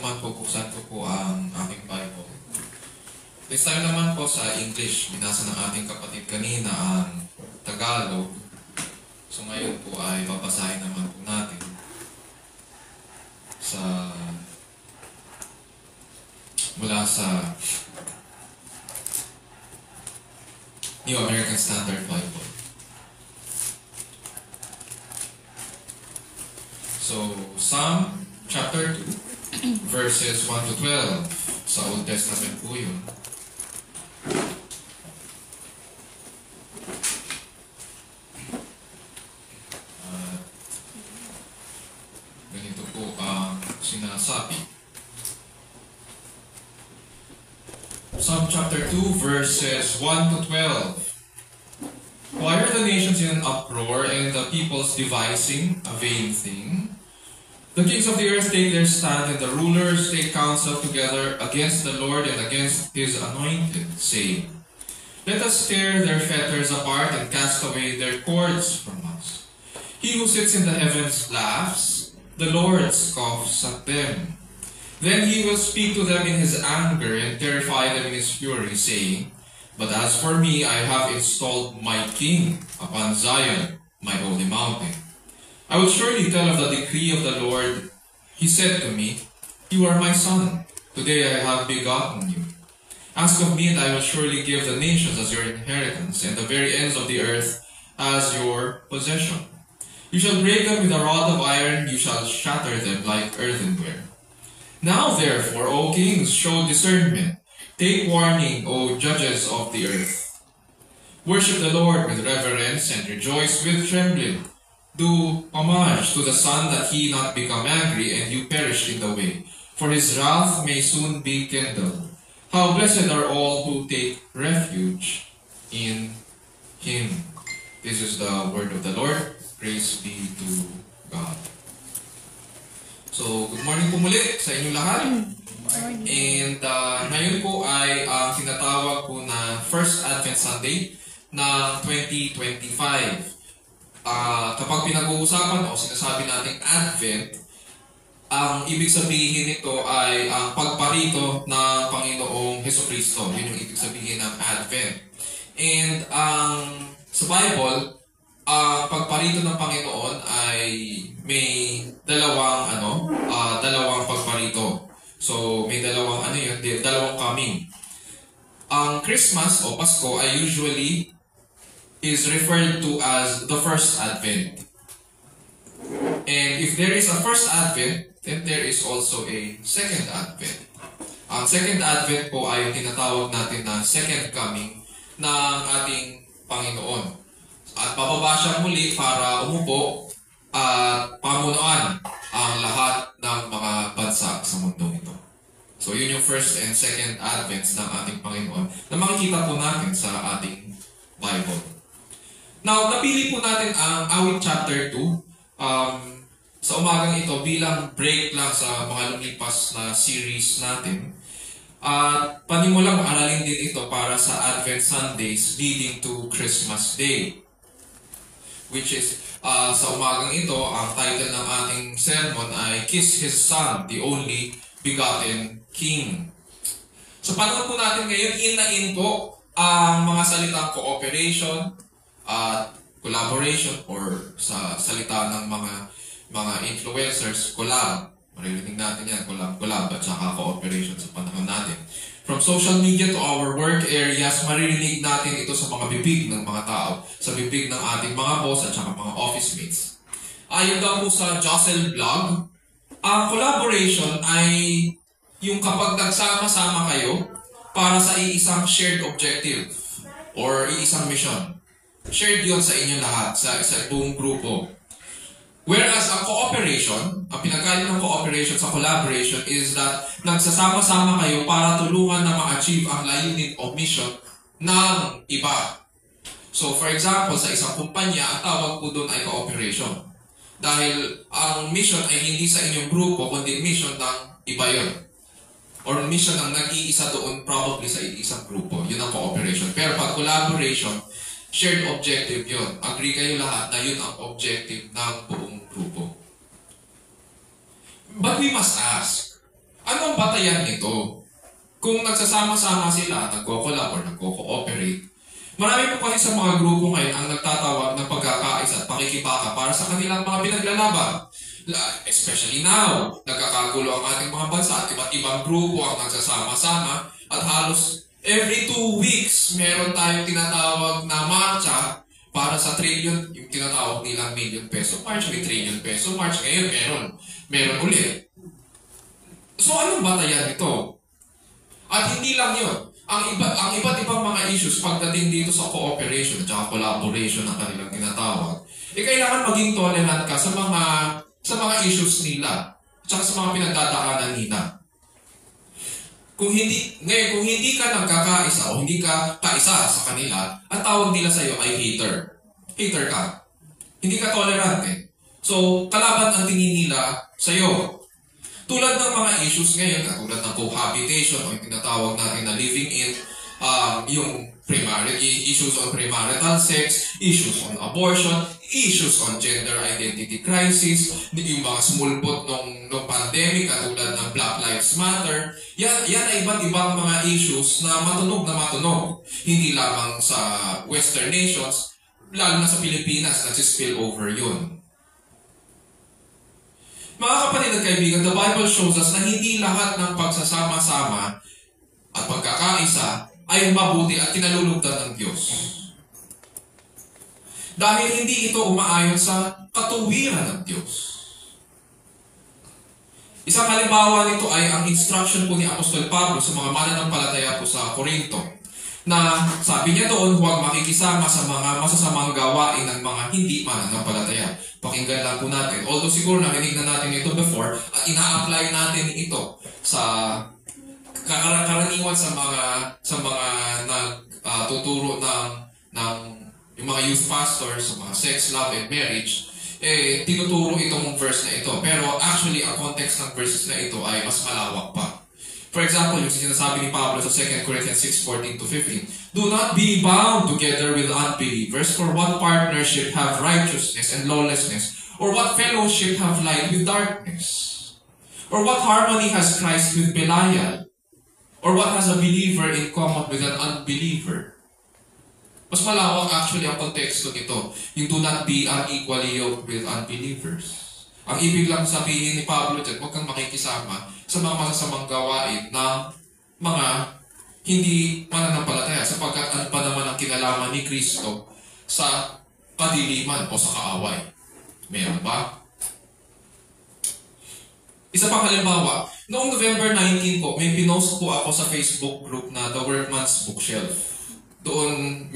naman po, buksan ko po ang aking Bible. This time naman po sa English. Binasa ng ating kapatid kanina ang Tagalog. So ngayon po ay babasahin naman po natin mula sa New American Standard Bible. So, Psalm chapter 2, verses 1 to 12. Sa Old Testament po yun. Ganito po ang sinasabi. Psalm chapter 2, verses 1 to 12. Why are the nations in an uproar and the peoples devising a vain thing? The kings of the earth take their stand, and the rulers take counsel together against the Lord and against His anointed, saying, Let us tear their fetters apart and cast away their cords from us. He who sits in the heavens laughs, the Lord scoffs at them. Then He will speak to them in His anger and terrify them in His fury, saying, But as for me, I have installed my King upon Zion, my holy mountain. I will surely tell of the decree of the Lord. He said to me, You are my son. Today I have begotten you. Ask of me, and I will surely give the nations as your inheritance, and the very ends of the earth as your possession. You shall break them with a rod of iron, you shall shatter them like earthenware. Now therefore, O kings, show discernment. Take warning, O judges of the earth. Worship the Lord with reverence, and rejoice with trembling. Do homage to the Son, that He not become angry, and you perish in the way, for His wrath may soon be kindled. How blessed are all who take refuge in Him. This is the word of the Lord. Praise be to God. So, good morning po muli sa inyong lahat. And ngayon po ay tinatawag po na First Advent Sunday ng 2025. Kapag pinag-uusapan o sinasabi nating Advent, ang ibig sabihin nito ay ang pagparito ng Panginoong Hesukristo. Yun yung ibig sabihin ng Advent. And sa Bible, ang pagparito ng Panginoon ay may dalawang pagparito. So may dalawang coming. Ang Christmas o Pasko ay usually is referred to as the first Advent. And if there is a first Advent, then there is also a second Advent. Ang second Advent po ay tinatawag natin na second coming ng ating Panginoon. At bababa siya muli para umupo at pamunuan ang lahat ng mga bansa sa mundong ito. So yun yung first and second Advents ng ating Panginoon na makikita po natin sa ating Bible. Now, napili po natin ang Awit chapter 2 sa umagang ito bilang break lang sa mga lumipas na series natin. At panimulang aralin din ito para sa Advent Sundays leading to Christmas Day. Which is, sa umagang ito, ang title ng ating sermon ay Kiss His Son, the Only Begotten King. So, panahon po natin ngayon, in na in po ang mga salitang cooperation, collaboration, or sa salita ng mga influencers, collab. Maririnig natin yan, collab at saka cooperation sa panahon natin. From social media to our work areas, maririnig natin ito sa mga bibig ng mga tao, sa bibig ng ating mga boss at saka mga office mates. Ayon daw po sa Josel Blog, ang collaboration ay yung kapag nagsama-sama kayo para sa iisang shared objective or iisang mission. Shared yun sa inyo lahat, sa buong grupo. Whereas ang cooperation, ang pinagkaiba ng cooperation sa collaboration is that nagsasama-sama kayo para tulungan na ma-achieve ang layunin o mission ng iba. So for example, sa isang kumpanya, ang tawag po doon ay cooperation. Dahil ang mission ay hindi sa inyong grupo, kundi mission ng iba yun. Or mission ng nag-iisa doon probably sa isang grupo. Yun ang cooperation. Pero pag collaboration, shared objective yun. Agree kayo lahat na yun ang objective ng buong grupo. But we must ask, Anong batayan nito? Kung nagsasama-sama sila, nagko-collab or nagko-cooperate, marami po kasi sa mga grupo ngayon ang nagtatawag ng pagkakaisa at pakikibaka para sa kanilang mga pinaglalaban. Especially now, nagkakagulo ang ating mga bansa at iba't ibang grupo ang nagsasama-sama at halos every 2 weeks meron tayong tinatawag na marcha para sa trillion, yung tinatawag nilang million peso march, may trillion peso march, ngayon meron ulit. So anong batayan ito? At hindi lang yun. Ang iba't ibang mga issues pagdating dito sa cooperation at collaboration na kanilang tinatawag, kailangan maging tolerant ka sa mga issues nila at sa mga pinagdadaanan nila. Kung hindi ka nagkakaisa o hindi ka kaisa sa kanila, ang tawag nila sa iyo ay hater. Hater ka. Hindi ka tolerant eh. So, kalaban ang tingin nila sa iyo. Tulad ng mga issues ngayon, tulad ng cohabitation o yung tinatawag natin na living in, yung issues on premarital sex, issues on abortion, issues on gender identity crisis, yung mga sumulpot nung pandemic, katulad ng Black Lives Matter. Yan ay iba't ibang mga issues na matunog. Hindi lamang sa Western nations, lalo na sa Pilipinas, nagsispill over yun. Mga kapatid at kaibigan, the Bible shows us na hindi lahat ng pagsasama-sama at pagkakaisa ay mabuti at kinalulugdan ng Diyos. Dahil hindi ito umaayon sa katuwiran ng Diyos. Isang halimbawa nito ay ang instruction po ni Apostol Pablo sa mga mananampalataya po sa Corinto, na sabi niya doon, huwag makikisama sa mga masasamang gawain ng mga hindi mananampalataya. Pakinggan lang po natin. Although siguro narinig na natin ito before, at ina-apply natin ito sa karaniwan sa mga nagtuturo ng yung mga youth pastors, sa mga sex, love, and marriage, tinuturo itong verse na ito. Pero actually, ang context ng verses na ito ay mas malawak pa. For example, yung sinasabi ni Pablo sa 2 Corinthians 6:14-15, do not be bound together with unbelievers, for what partnership have righteousness and lawlessness, or what fellowship have light with darkness? Or what harmony has Christ with Belial? Or what has a believer in common with an unbeliever? Mas malawak actually ang konteksto nito. Yung do not be unequally yoked with unbelievers. Ang ibig lang sabihin ni Pablo dyan, huwag kang makikisama sa mga masasamang gawain ng mga hindi mananampalataya, sapagkat ano pa naman ang kinalaman ni Kristo sa kadiliman o sa kaaway. Meron ba? Isa pang halimbawa, noong November 19 po, may pinost po ako sa Facebook group na The Workman's Bookshelf. Doon,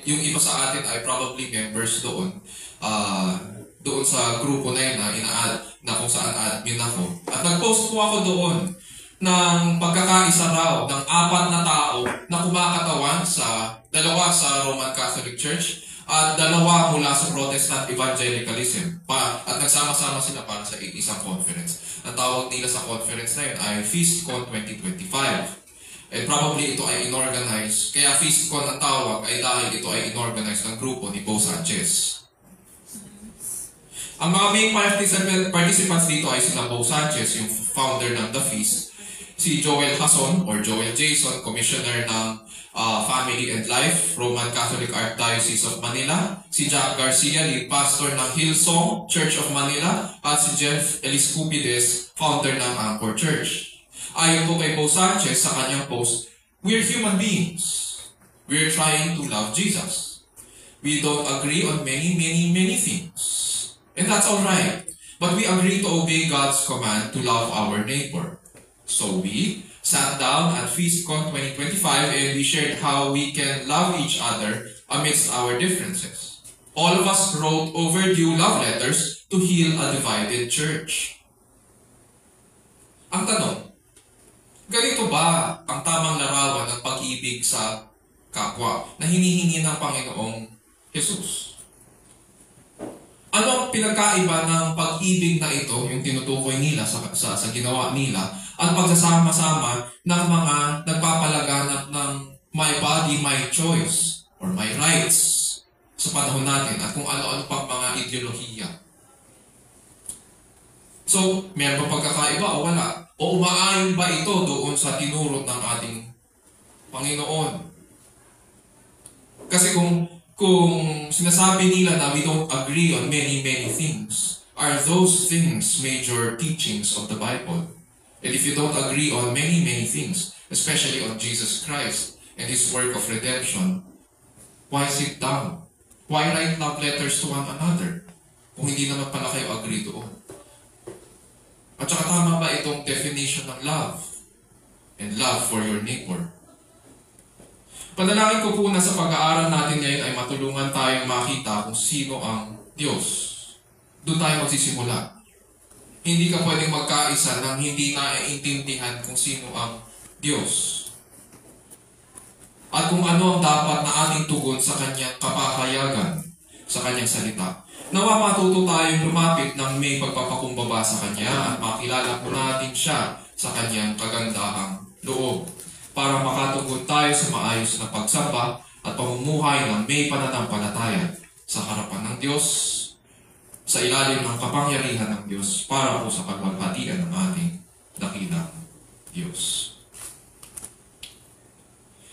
yung iba sa atin ay probably members doon. Doon sa grupo na yun na ina-add na kung saan admin ako. At nag-post po ako doon ng pagkakaisa raw ng 4 na tao na kumakatawan sa 2 sa Roman Catholic Church at 2 mula sa Protestant Evangelicalism. At nagsama-sama sila para sa isang conference. Ang tawag nila sa conference na yun ay FeastCon 2025. And probably ito ay inorganize. Kaya FeastCon ang tawag ay dahil ito ay inorganize ng grupo ni Bo Sanchez. Ang mga main participants dito ay sina Bo Sanchez, yung founder ng The Feast, si Joel Hason or Joel Jason, commissioner ng Family and Life, Roman Catholic Archdiocese of Manila, si Jack Garcia, lead pastor ng Hillsong Church of Manila, at si Jeff Eliscupides, founder ng Anchor Church. Ayon po kay Bo Sanchez sa kanyang post, we're human beings. We're trying to love Jesus. We don't agree on many things. And that's alright. But we agree to obey God's command to love our neighbor. So we sat down at FeastCon 2025 and we shared how we can love each other amidst our differences. All of us wrote overdue love letters to heal a divided church. Ang tanong, ganito ba ang tamang larawan ng pag-ibig sa kapwa na hinihingi ng Panginoong Jesus? Ano ang pinagkaiba ng pag-ibig na ito, yung tinutukoy nila sa ginawa nila, at pagsasama-sama ng mga nagpapalaganap ng my body, my choice, or my rights sa panahon natin, at kung ano-ano pang mga ideolohiya? So, meron pa pagkakaiba o wala? O umaayon ba ito doon sa tinuro ng ating Panginoon? Kasi kung sinasabi nila na we don't agree on many things, are those things major teachings of the Bible? And if you don't agree on many things, especially on Jesus Christ and His work of redemption, why sit down? Why write love letters to one another? Kung hindi naman pala kayo agree doon. At saka tama ba itong definition ng love? And love for your neighbor? Panalangin ko po na sa pag-aaral natin ngayon ay matulungan tayong makita kung sino ang Diyos. Doon tayo magsisimula. Hindi ka pwedeng magkaisa nang hindi naiintindihan kung sino ang Diyos. At kung ano ang dapat na ating tugon sa Kanyang kapahayagan, sa Kanyang salita. Nawa matuto tayong lumapit ng may pagpapakumbaba sa Kanya at makilala po natin siya sa Kanyang kagandahang loob, para makatungkol tayo sa maayos na pagsamba at pamumuhay ng may pananampalataya sa harapan ng Diyos, sa ilalim ng kapangyarihan ng Diyos, para po sa pagmaghatian ng ating dakilang Diyos.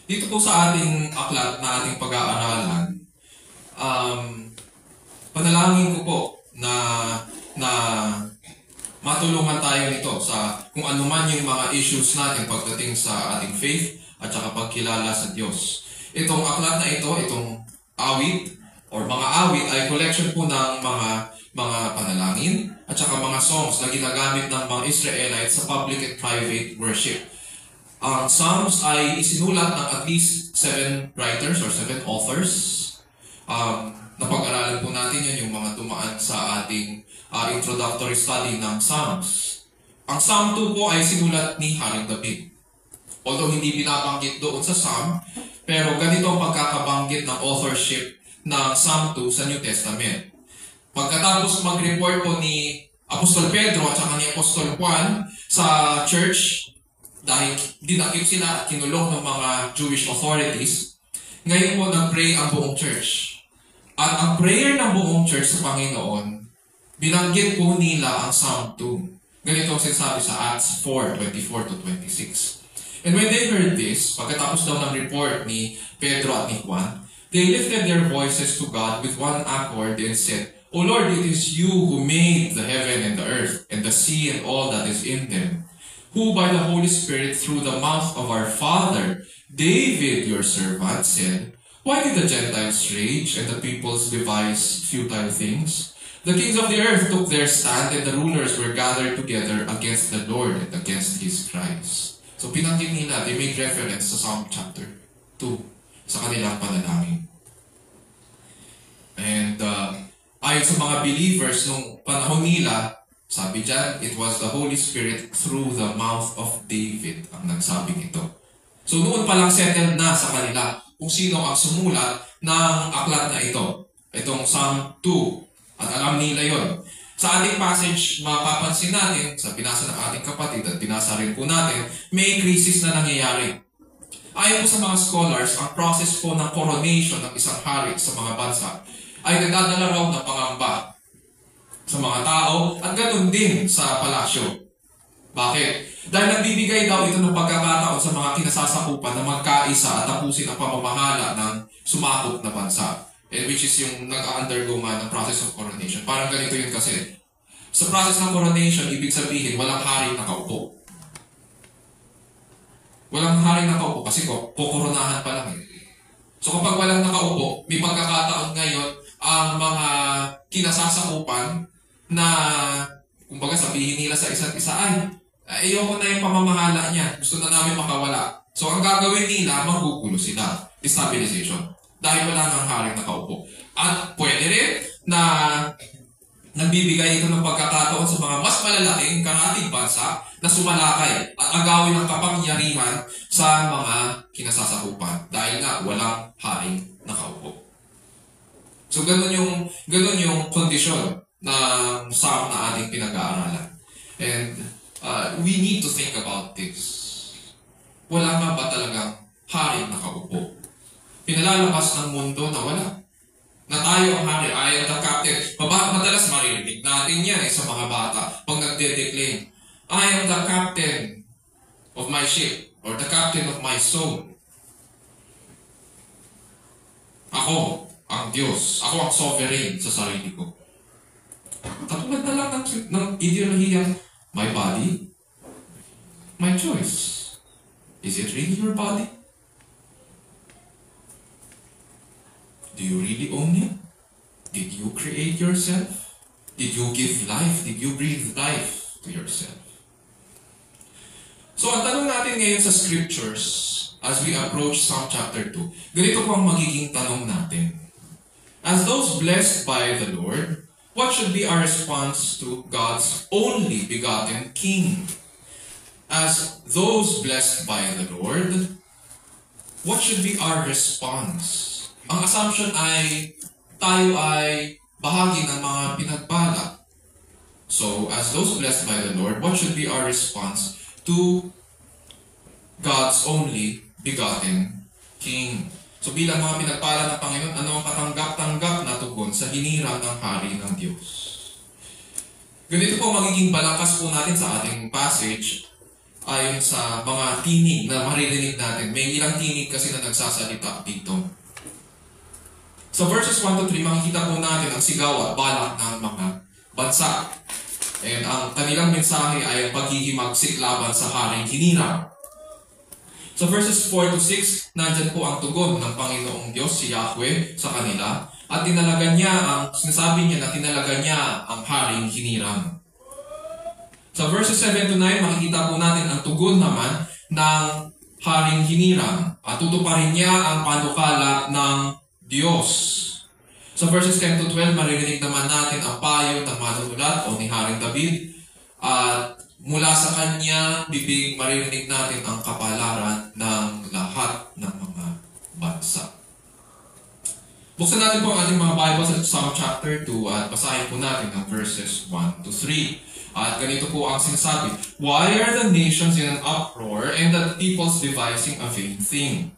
Dito po sa ating aklat na ating pag-aaralan, panalangin ko po na matulungan tayo nito sa kung ano man yung mga issues natin pagdating sa ating faith at saka pagkilala sa Diyos. Itong aklat na ito, itong awit or mga awit ay collection po ng mga panalangin at saka mga songs na ginagamit ng mga Israelites sa public and private worship. Ang Psalms ay isinulat ng at least 7 writers or 7 authors. Napag-aralan po natin yan, yung mga dumaan sa ating introductory study ng Psalms. Ang Psalm 2 po ay sinulat ni Haring David. Although hindi binabanggit doon sa Psalm, pero ganito ang pagkakabanggit ng authorship ng Psalm 2 sa New Testament. Pagkatapos mag-report po ni Apostol Pedro at saka ni Apostol Juan sa church, dahil dinakip sila at kinulong ng mga Jewish authorities, ngayon po nag-pray ang buong church. At ang prayer ng buong church sa Panginoon, binanggit po nila ang Psalm 2. Ganito ang sinasabi sa Acts 4:24-26. And when they heard this, pagkatapos daw ng report ni Pedro at ni Juan, they lifted their voices to God with one accord and said, O Lord, it is you who made the heaven and the earth, and the sea and all that is in them, who by the Holy Spirit through the mouth of our father, David your servant, said, Why did the Gentiles rage and the peoples devise futile things? The kings of the earth took their stand and the rulers were gathered together against the Lord and against His Christ. So pinanggit nila, they made reference sa Psalm chapter 2 sa kanilang panalangin. And ayon sa mga believers nung panahon nila, sabi dyan, it was the Holy Spirit through the mouth of David ang nagsabing ito. So noon palang settled na sa kanila kung sino ang sumulat ng aklat na ito. Itong Psalm 2. At alam nila yon. Sa ating passage, mapapansin natin, sa binasa ng ating kapatid at binasa rin po natin, may crisis na nangyayari. Ayon po sa mga scholars, ang process po ng coronation ng isang hari sa mga bansa ay nagdadala raw ng pangamba sa mga tao at ganoon din sa palasyo. Bakit? Dahil nagbibigay daw ito ng pagkakataon sa mga kinasasakupan na magkaisa at tapusin ang pamamahala ng sumakop na bansa. Which is yung nag-undergo man ng process of coronation. Parang ganito yun kasi. Sa process ng coronation, ibig sabihin, walang hari nakaupo. Walang hari nakaupo kasi kukoronahan pa lang eh. So kapag walang nakaupo, may pagkakataon ngayon ang mga kinasasakupan na, kumbaga sabihin nila sa isa't isa, ayoko na yung pamamahala niya. Gusto na namin makawala. So ang gagawin nila, magugulo sila. Destabilization. Dahil wala nang haring nakaupo. At pwede rin na nagbibigay ito ng pagkakataon sa mga mas malalaking karating bansa na sumalakay at agawin ang kapangyarihan sa mga kinasasakupan. Dahil nga walang haring nakaupo. So ganun yung kondisyon ng Psalm na ating pinag-aaralan. And we need to think about this. Wala nga ba talagang haring nakaupo? Pinalalabas ng mundo na wala. Na tayo ang hari, I am the captain. Madalas maririnig natin yan sa mga bata pag nagde-declaim. I am the captain of my ship, or the captain of my soul. Ako ang Diyos. Ako ang sovereign sa sarili ko. Katulad na lang ng ideolohiyang, my body, my choice. Is it really your body? Do you really own it? Did you create yourself? Did you give life? Did you breathe life to yourself? So, ang tanong natin ngayon sa scriptures, as we approach Psalm chapter 2, ganito po ang magiging tanong natin. As those blessed by the Lord, what should be our response to God's only begotten King? As those blessed by the Lord, what should be our response? Ang assumption ay tayo ay bahagi ng mga pinagpala. So, as those blessed by the Lord, what should be our response to God's only begotten King? So, bilang mga pinagpala ng Panginoon, ano ang katanggap-tanggap na tugon sa hinirang ng hari ng Diyos? Ganito po magiging balangkas po natin sa ating passage ayon sa mga tinig na maririnig natin. May ilang tinig kasi na nagsasalita dito. Sa verses 1 to 3, makikita po natin ang sigaw at balak ng mga bansa. And ang kanilang mensahe ay ang paghihimagsik laban sa haring hinirang. Sa verses 4 to 6, nandyan po ang tugon ng Panginoong Diyos, si Yahweh, sa kanila. At sinasabi niya na tinalaga niya ang haring hinirang. Sa verses 7 to 9, makikita po natin ang tugon naman ng haring hinirang. At tutuparin niya ang panukala ng Diyos. Sa verses 10 to 12, maririnig naman natin ang payo ng manunulat o ni Haring David. At mula sa kanya, bibig maririnig natin ang kapalaran ng lahat ng mga bansa. Buksan natin po ang ating mga Bible sa Psalm chapter 2 at basahin po natin ang verses 1 to 3. At ganito po ang sinasabi, why are the nations in an uproar and the peoples devising a vain thing?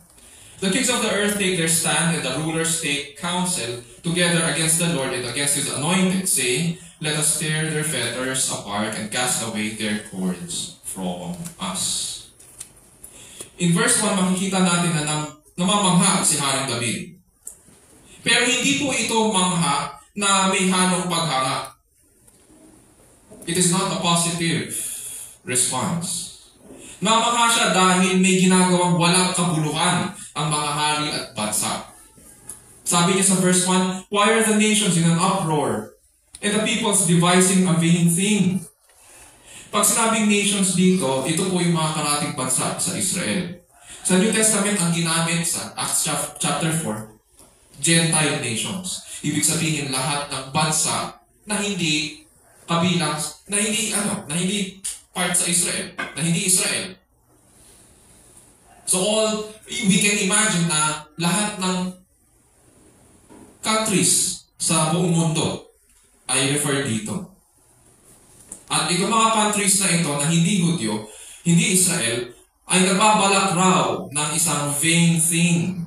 The kings of the earth take their stand, and the rulers take counsel together against the Lord and against His anointed, saying, let us tear their fetters apart and cast away their cords from us. In verse 1, makikita natin na namamangha si Haring David. Pero hindi po ito mangha na may halong paghanga. It is not a positive response. Namamangha siya dahil may ginagawang walang kabuluhan ang mga hari at bansa. Sabi niya sa verse 1, why are the nations in an uproar and the peoples devising a vain thing? Pag sinabing nations dito, ito po yung mga karating bansa sa Israel. Sa New Testament, ang ginamit sa Acts chapter 4, Gentile nations. Ibig sabihin lahat ng bansa na hindi kabilang, na hindi part sa Israel, na hindi Israel. So we can imagine na lahat ng countries sa buong mundo ay refer dito. At itong mga countries na ito na hindi Hudyo, hindi Israel, ay nagbabalak raw ng isang vain thing.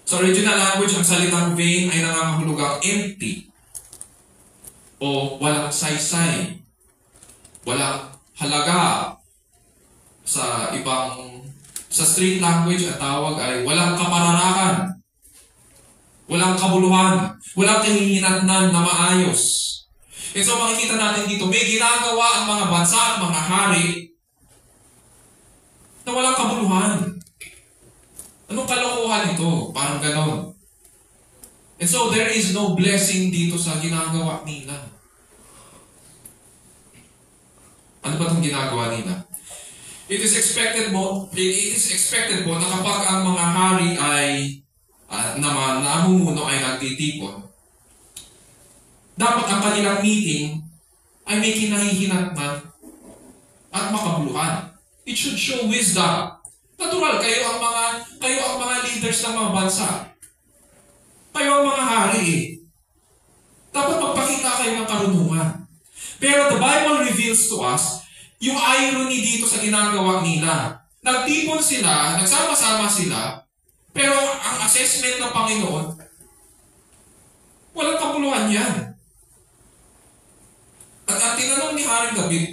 Sa original language, ang salitang vain ay nangangahulugang empty o walang saysay, walang halaga. Sa street language, ang tawag ay walang kapararakan, walang kabuluhan, walang kahihinatnan na maayos. And so makikita natin dito, may ginagawa ang mga bansa at mga hari na walang kabuluhan. Anong kalokohan ito? Parang ganon. And so there is no blessing dito sa ginagawa nila. Ano ba itong ginagawa nila? It is expected po na kapag ang mga hari ay namumuno ay nagtitipon, dapat ang kanilang meeting ay may kinahihinatnan at makabuluhan. It should show wisdom. Natural, kayo ang mga leaders ng mga bansa. Kayo ang mga hari eh. Dapat magpakita kayo ng karunungan. Pero the Bible reveals to us yung irony dito sa ginagawa nila. Nagtipon sila, nagsama-sama sila, pero ang assessment ng Panginoon, walang kabuluhan yan. At tinanong ni Haring David,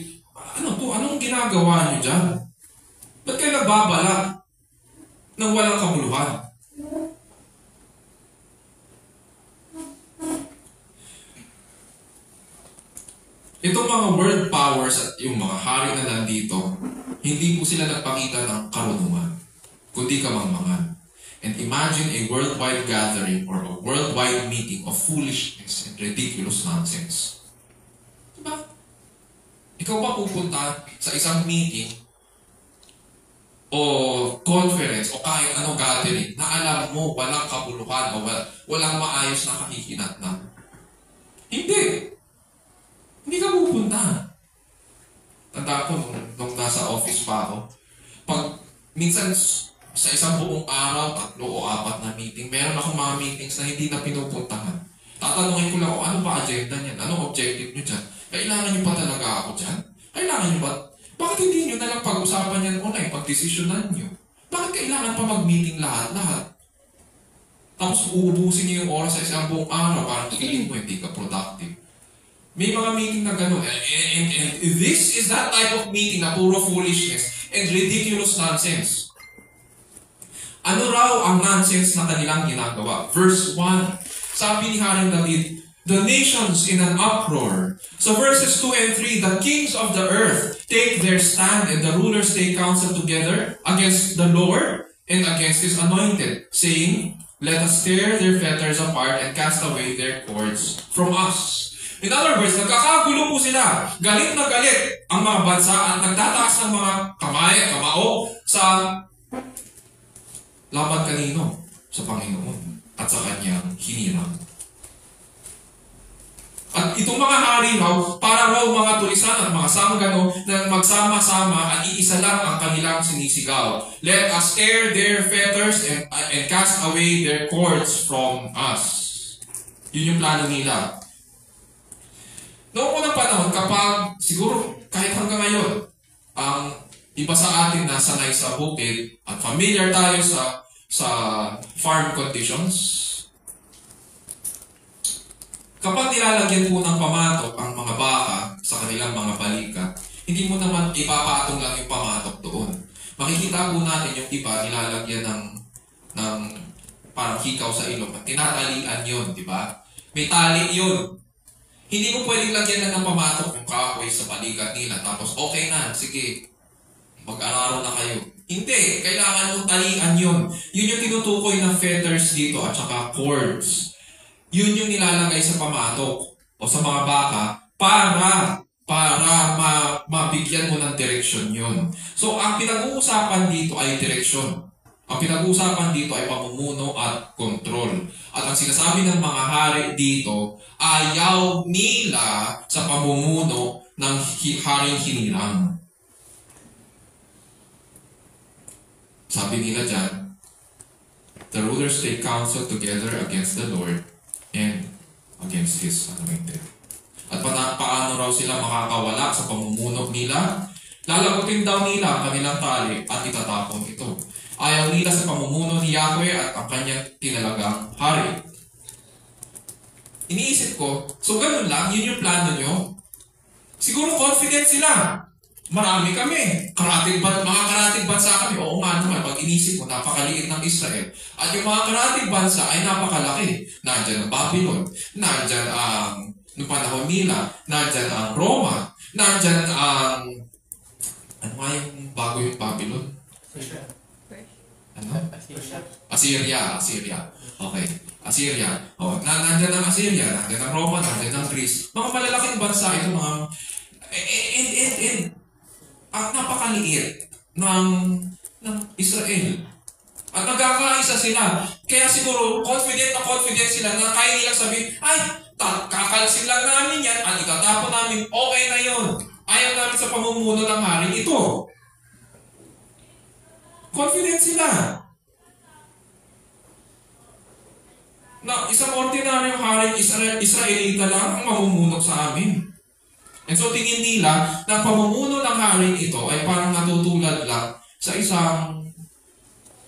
ano to? Anong ginagawa niyo dyan? Ba't kayo nagbabala ng walang kabuluhan? Itong mga world powers at yung mga hari na nandito, hindi po sila nagpakita ng karunungan, kundi kamangmangan. And imagine a worldwide gathering or a worldwide meeting of foolishness and ridiculous nonsense. Diba? Ikaw ba pupunta sa isang meeting o conference o kahit anong gathering na alam mo walang kabuluhan o walang maayos na kahihinatnan? Hindi. Hindi ka pupunta. Tanda ko, nung nasa office pa ako, pag minsan sa isang buong araw, 3 o 4 na meeting, meron akong mga meetings na hindi na pinupuntahan. Tatanungin ko lang kung ano ba agenda niyan, anong objective niyo dyan. Kailangan niyo pa talaga ako dyan? Kailangan niyo ba? Bakit hindi niyo na lang pag-usapan yan online, pag-desisyonan niyo? Bakit kailangan pa mag-meeting lahat-lahat? Tapos uubusin niyo yung oras sa isang buong araw, parang feeling mo hindi ka productive. May mga meeting na gano'n. And this is that type of meeting na puro foolishness and ridiculous nonsense. Ano raw ang nonsense na kanilang ginagawa? Verse 1, sabi ni Haring David, the nations in an uproar. So verses 2 and 3, the kings of the earth take their stand and the rulers take counsel together against the Lord and against His anointed, saying, let us tear their fetters apart and cast away their cords from us. In other words, nagkakagulo po sila. Galit na galit ang mga bansa at nagtataas ng mga kamao sa laban kanino? Sa Panginoon at sa Kanyang hinirang. At itong mga hari raw, para raw mga tulisan at mga sanggano na magsama-sama at iisa lang ang kanilang sinisigaw. Let us tear their fetters and cast away their cords from us. Yun yung plano nila. Noong unang panahon, kapag siguro kahit hanggang ngayon, ang iba sa atin na sanay sa bukid at familiar tayo sa farm conditions, kapag nilalagyan po ng pamatok ang mga baka sa kanilang mga balikat, hindi mo naman ipapatong lang yung pamatok doon. Makikita po natin yung iba nilalagyan ng parang hikaw sa ilong. Tinatalian yun, di ba? May tali yun. Hindi mo pwedeng lagyan lang ng pamatok yung kahoy sa balikat nila. Tapos okay na, sige, mag-araro na kayo. Hindi, kailangan mong talian yun. Yun yung tinutukoy ng fetters dito at saka cords. Yun yung nilalagay sa pamatok o sa mga baka para mabigyan mo ng direksyon yun. So, ang pinag-uusapan dito ay direksyon. Ang pinag-uusapan dito ay pamumuno at kontrol. At ang sinasabi ng mga hari dito, ayaw nila sa pamumuno ng haring hinirang. Sabi nila dyan, the rulers take counsel together against the Lord and against His anointed. At paano raw sila makakawala sa pamumuno nila? Lalagutin daw nila ang kanilang tali at itatapon ito. Ayaw nila sa pamumuno ni Yahweh at ang kanyang tinalagang hari. Iniisip ko, so ganun lang, yun yung plano nyo? Siguro confident sila. Marami kami. Mga karatig bansa kami. Oo nga naman, pag inisip mo, napakaliit ng Israel. At yung mga karatig bansa ay napakalaki. Nandyan ang Babylon. Nandyan ang, noong panahon nila, nandyan ang Roma. Nandyan ang, ano nga yung bago yung Babylon? Ano? Assyria. Okay. Assyria. Oh, nandiyan ang Assyria, nandiyan ang Roma, nandiyan ang Greece. Mga malalaking bansa ito, mga ang napakaliit ng Israel. At nagkakaisa sila. Kaya siguro confident sila na kaya nilang sabihin, ay, kakalasin lang namin yan at itatapon namin, okay na yun. Ayaw namin sa pamumuno ng hari ito. Confident sila. Na isang ordinaryong haring Israelita lang ang mamumuno sa amin. And so tingin nila na pamumuno ng haring ito ay parang natutulad lang sa isang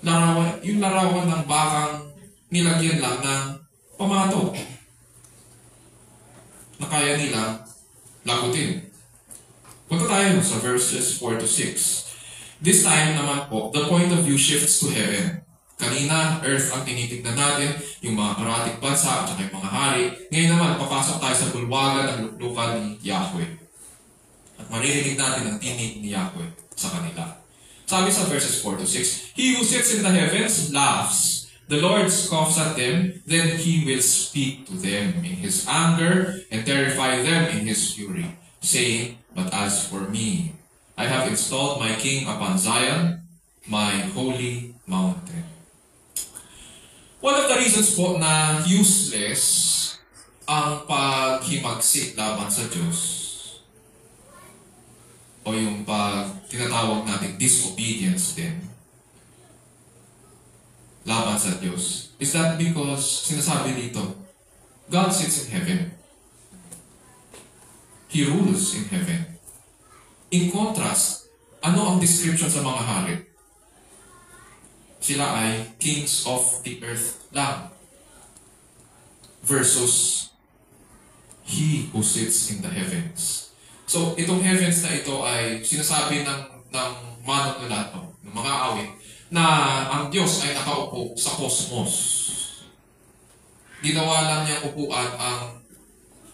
larawan, yung larawan ng bakang nilagyan lang ng pamatok na kaya nila lagutin. Punta tayo sa verses 4 to 6. This time naman po, the point of view shifts to heaven. Kanina, earth ang tinitignan natin, yung mga karatig bansa at yung mga hari. Ngayon naman, papasok tayo sa bulwagan ng luklukan ni Yahweh. At maririnig natin ang tinig ni Yahweh sa kanila. Sabi sa verses 4 to 6, He who sits in the heavens laughs. The Lord scoffs at them, then He will speak to them in His anger and terrify them in His fury, saying, But as for me, I have installed my king upon Zion, my holy mountain. One of the reasons po na useless ang paghimagsik laban sa Diyos o yung tinatawag natin disobedience din laban sa Diyos is that because sinasabi dito, God sits in heaven. He rules in heaven. In contrast, ano ang description sa mga hari? Sila ay kings of the earth lang. Versus He who sits in the heavens. So, itong heavens na ito ay sinasabi ng manunulato, ng mga awit, na ang Diyos ay nakaupo sa kosmos. Ginawa lang niyang upuan ang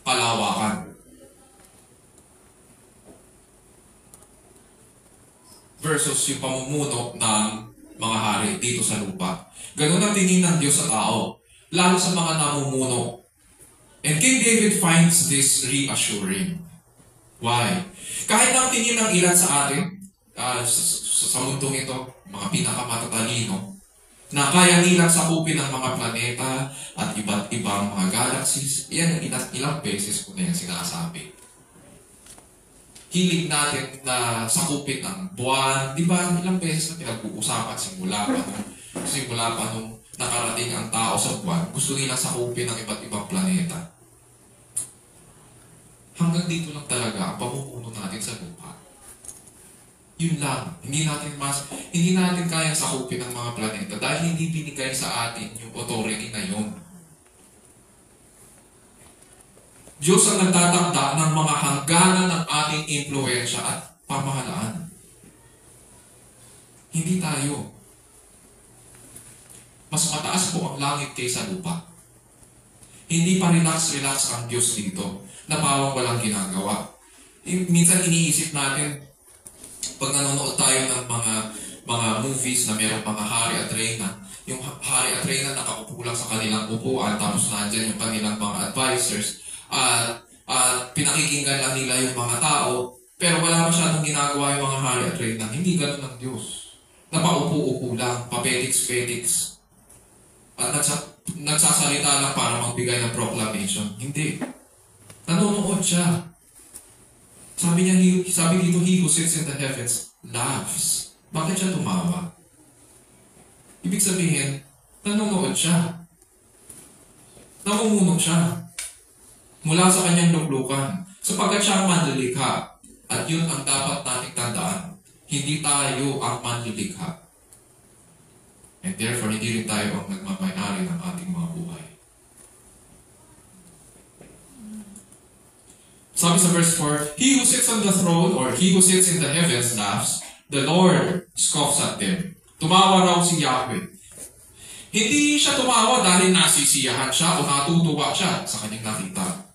kalawakan. Versus yung pamumuno ng mga hari dito sa lupa. Ganun ang tingin ng Diyos sa tao, lalo sa mga namumuno. And King David finds this reassuring. Why? Kahit ang tingin ng ilan sa atin, sa mundong ito, mga pinakamatatalino, na kaya nilang sakupin ang mga planeta at iba't ibang mga galaxies, yan ilang beses ko na yan sinasabi. Hilig natin na sakupin ang buwan, di ba? Ilang beses na pinag-uusapan simula pa nung nakarating ang tao sa buwan, gusto nilang sakupin ang iba't ibang planeta. Hanggang dito lang talaga ang pamumuno natin sa lupa. Yun lang. Hindi natin kayang sakupin ang mga planeta dahil hindi binigay sa atin yung authority na yun. Diyos ang nagtatakda ng mga hangganan ng ating impluensya at pamahalaan. Hindi tayo. Mas mataas po ang langit kaysa lupa. Hindi pa relax ang Diyos dito na parang walang ginagawa. Minsan iniisip natin, pag nanonood tayo ng mga movies na mayroong mga hari at reyna, yung hari at reyna nakaupo lang sa kanilang upuan, tapos nandyan yung kanilang mga advisors, at pinakikinggan lang nila yung mga tao, pero wala masyadong ginagawa yung mga hari at reyna. Hindi ganun ang Diyos. Napaupo-upo lang, papetiks-petiks, at nagsasalita lang para magbigay ng proclamation. Hindi. Nanonood siya. Sabi dito, He who sits in the heavens laughs. Bakit siya tumawa? Ibig sabihin, nanonood siya. Namumuno siya. Mula sa kanyang luklukan. Sapagkat siya ang manlilikha. At yun ang dapat nating tandaan. Hindi tayo ang manlilikha. And therefore, hindi rin tayo ang nagmamayari ng ating mga buhay. Sabi sa verse 4, He who sits on the throne, or He who sits in the heavens laughs, the Lord scoffs at them. Tumawa raw si Yahweh. Hindi siya tumawa dahil nasisiyahan siya o natutuwa siya sa kanyang nakita.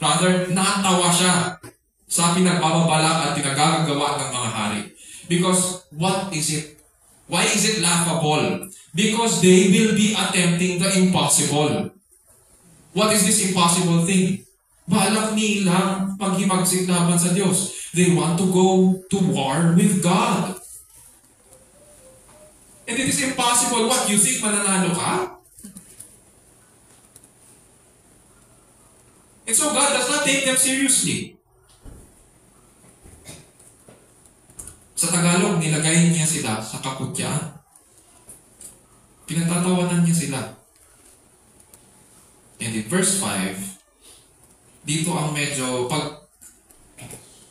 Rather, natawa siya sa pinagbababalak at pinagagagawa ng mga hari. Because, what is it? Why is it laughable? Because they will be attempting the impossible. What is this impossible thing? Balak nilang paghimagsik laban sa Diyos. They want to go to war with God. And it is impossible. What, you think mananalo ka? And so God does not take them seriously. Sa Tagalog, nilagay niya sila sa kaputyaan. Pinagtatawanan niya sila. And in verse 5, dito ang medyo,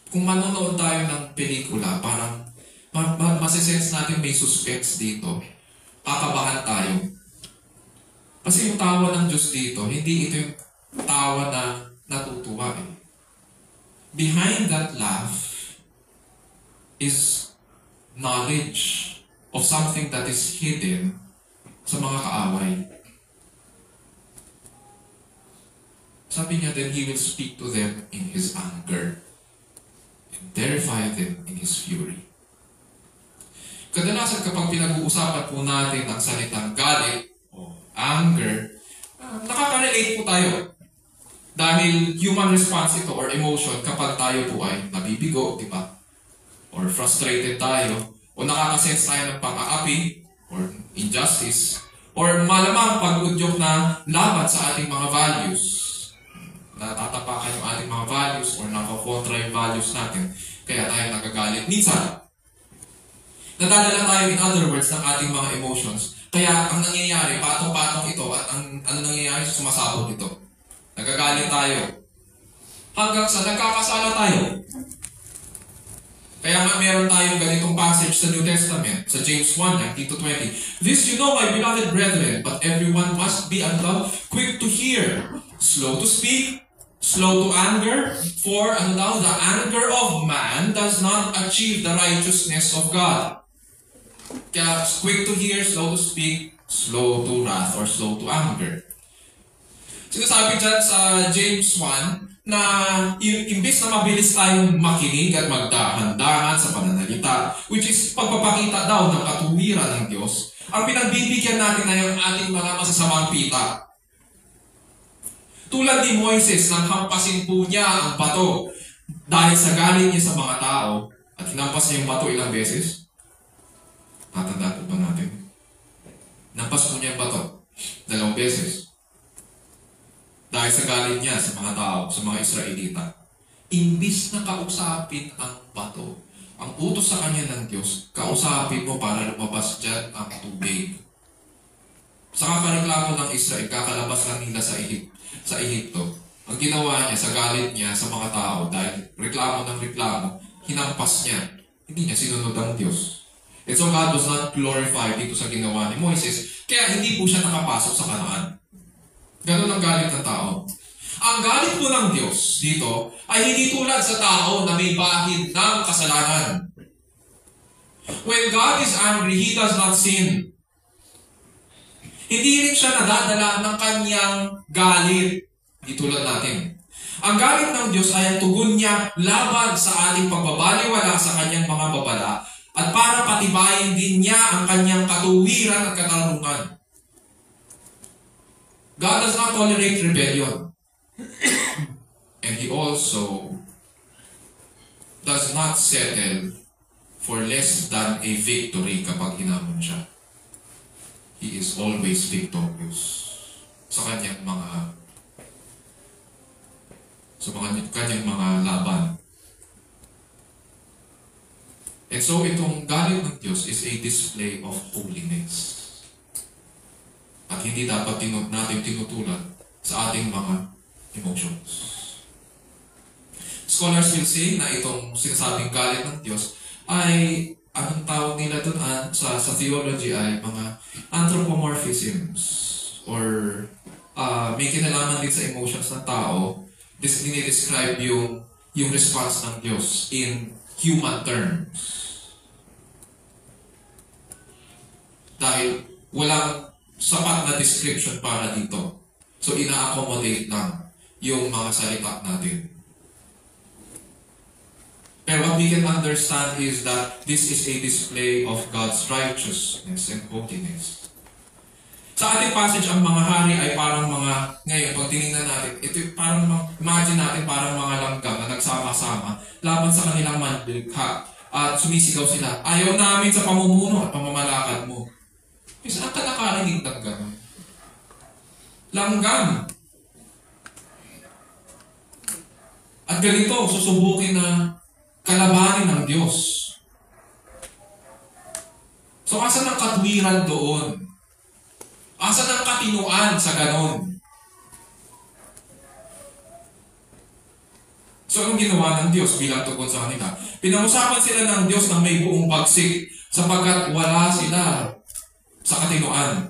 kung manonood tayo ng pelikula, parang masisense natin may suspense dito. Kakabahan tayo. Kasi yung tawa ng Diyos dito, hindi ito yung tawa na natutuwa eh. Behind that laugh, is knowledge of something that is hidden sa mga kaaway. Sabi niya, then He will speak to them in His anger and terrify them in His fury. Kadalasan kapag pinag-uusapan po natin ang salitang galit o anger, nakaka-relate po tayo. Dahil human response ito or emotion kapag tayo po ay nabibigo, di ba? Or frustrated tayo, o nakakasense tayo ng pang-aapi or injustice, or malamang pag-udyok na laban sa ating mga values. Natatapakan yung ating mga values or nakakontra yung values natin, kaya tayo nagagalit. Minsan, nadadala tayo in other words ng ating mga emotions, kaya ang nangyayari, patong-patong ito at ang nangyayari, sumasabog ito. Nagagalit tayo. Hanggang sa nagkakasala tayo. Kaya nga meron tayong ganitong passage sa New Testament, sa James 1:19-20. This you know, my beloved brethren, but everyone must be quick to hear, slow to speak, slow to anger, for the anger of man does not achieve the righteousness of God. Kaya quick to hear, slow to speak, slow to wrath, or slow to anger. Sinasabi dyan sa James 1 na imbis na mabilis tayong makinig at magdahan-dahan sa pananalita, which is pagpapakita daw ng katuwiran ng Diyos, ang pinagbibigyan natin ay ang ating mga masasamang pita. Tulad ni Moises nang hampasin po niya ang bato dahil sa galit niya sa mga tao at hinampas niya yung bato ilang beses. Natandaan po ba natin? Nampas po niya yung bato 2 beses. Dahil sa galit niya sa mga tao, sa mga Israelita. Imbis na kausapin ang bato, ang utos sa kanya ng Diyos, kausapin mo para lumabas dyan ang tubig. Sa kakareklamo ng Israel, kakalabas lang nila sa Ehipto. Ang ginawa niya sa galit niya sa mga tao, dahil reklamo ng reklamo, hinampas niya. Hindi niya sinunod ang Diyos. And so God was not glorified dito sa ginawa ni Moises, kaya hindi po siya nakapasok sa Kanaan. Ganon ang galit ng tao. Ang galit po ng Diyos dito ay hindi tulad sa tao na may bahid ng kasalanan. When God is angry, He does not sin. Hindi rin siya nadadala ng kanyang galit. Hindi tulad natin. Ang galit ng Diyos ay ang tugon niya laban sa ating pagbabaliwala sa kanyang mga babala at para patibayin din niya ang kanyang katuwiran at katarungan. God does not tolerate rebellion. And He also does not settle for less than a victory kapag hinamon siya. He is always victorious sa kanyang mga laban. And so itong galit ng Diyos is a display of holiness. At hindi dapat natin tinutulan sa ating mga emotions. Scholars will say na itong sinasabing galit ng Diyos ay, anong tawag nila dun sa theology ay mga anthropomorphisms or may kinalaman din sa emotions ng tao. Dinidescribe yung response ng Diyos in human terms. Dahil walang sapat na description para dito. So, ina-accommodate lang yung mga salita natin. Pero what we can understand is that this is a display of God's righteousness and holiness. Sa ating passage, ang mga hari ay parang ngayon, pag tinignan natin, ito parang, imagine natin parang mga langgam na nagsama-sama laban sa kanilang manlikha at sumisigaw sila, ayaw namin sa pamumuno at pamamalakad mo. Saan ka nakarinig ng gano'n? Langgam. At ganito, susubukin na kalabanin ng Diyos. So, asan ang katwiran doon? Asan ang katinuan sa gano'n? So, anong ginawa ng Diyos bilang tugon sa kanila? Pinag-usapan sila ng Diyos ng may buong pagsik sapagkat wala sila sa katinuan.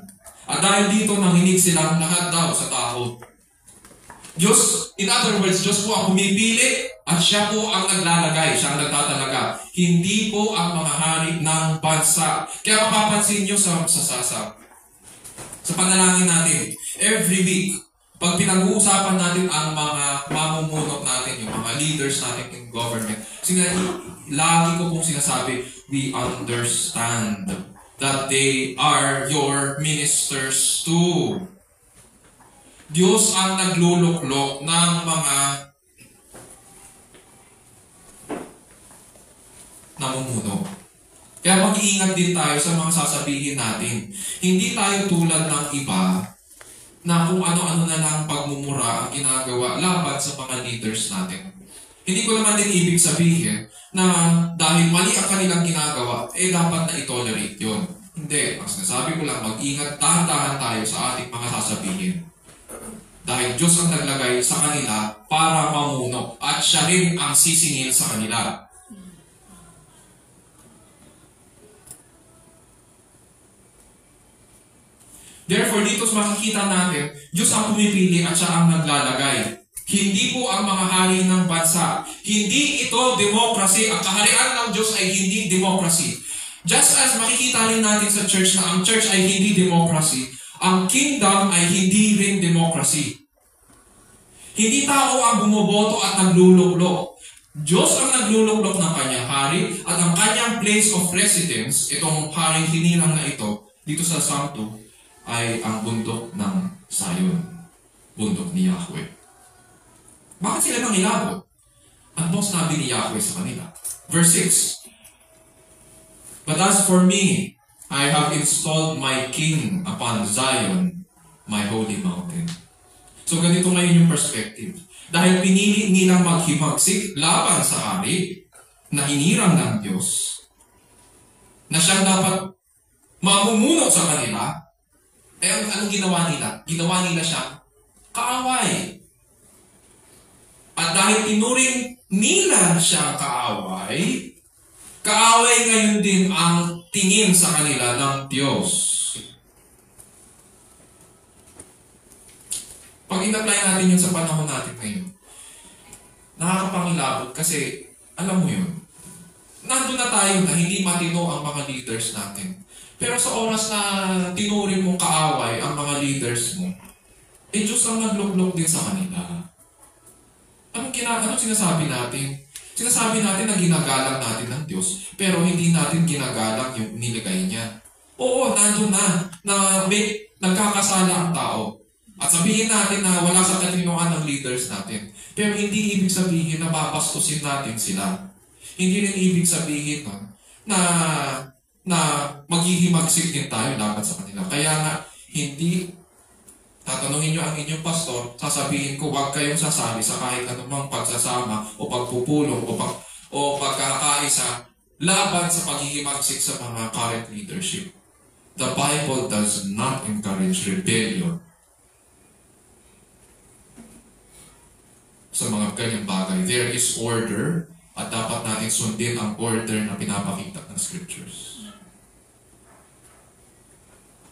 At dahil dito, nanginig silang lahat daw sa takot. Diyos, in other words, Diyos po ang pumipili at siya po ang naglalagay, siya ang nagtatalaga. Hindi po ang mga hari ng bansa. Kaya mapapansin nyo sa panalangin natin, every week, pag pinag-uusapan natin ang mga mamumuno natin, yung mga leaders natin in government, lagi ko pong sinasabi, we understand that they are your ministers too. Diyos ang nagluluklok ng mga namumuno. Kaya mag-iingat din tayo sa mga sasabihin natin. Hindi tayo tulad ng iba na kung ano-ano na lang pagmumura ang ginagawa laban sa mga leaders natin. Hindi ko naman din ibig sabihin na dahil mali ang kanilang ginagawa, dapat na itolerate yun. Hindi. Ang sinasabi ko lang, mag-ingat, tahan-tahan tayo sa ating mga sasabihin. Dahil Diyos ang naglagay sa kanila para mamuno at siya rin ang sisingil sa kanila. Therefore, dito makikita natin, Diyos ang pumipili at siya ang naglalagay. Hindi po ang mga hari ng bansa. Hindi ito democracy. Ang kaharian ng Diyos ay hindi democracy. Just as makikita rin natin sa church na ang church ay hindi democracy, ang kingdom ay hindi rin democracy. Hindi tao ang bumoboto at nagluluklok. Diyos ang nagluluklok ng kanyang hari at ang kanyang place of residence, itong haring hinirang na ito, dito sa Psalm 2, ay ang bundok ng Zion. Bundok ni Yahweh. Bakit sila nang ilabot? Ano bang sinabi ni Yahweh sa kanila? Verse 6. But as for me, I have installed my king upon Zion, my holy mountain. So ganito ngayon yung perspective. Dahil pinili nilang maghimagsik laban sa hari na hinirang ng Diyos, na siyang dapat mamumuno sa kanila, anong ginawa nila? Ginawa nila siyang kaaway. At dahil tinuring nila siyang kaaway, kaaway ngayon din ang tingin sa kanila ng Diyos. Pag in-apply natin yun sa panahon natin ngayon, nakakapangilabot kasi, alam mo yun, nandun na tayo na hindi matino ang mga leaders natin. Pero sa oras na tinuring mong kaaway ang mga leaders mo, Diyos ang nagluklok din sa kanila. Anong sinasabi natin? Sinasabi natin na ginagalang natin ng Diyos, pero hindi natin ginagalang yung nilagay niya. Oo, nandun na may nagkakasala ang tao. At sabihin natin na wala sa katinoan ng leaders natin. Pero hindi ibig sabihin na papastusin natin sila. Hindi rin ibig sabihin na maghihimagsik din tayo dapat sa kanila. Kaya nga, hindi tatanungin nyo ang inyong pastor, sasabihin ko, huwag kayong sasali sa kahit anumang pagsasama o pagpupulong o pagkakaisa laban sa paghihimagsik sa mga current leadership. The Bible does not encourage rebellion sa mga ganyang bagay. There is order at dapat natin sundin ang order na pinapakita ng Scriptures.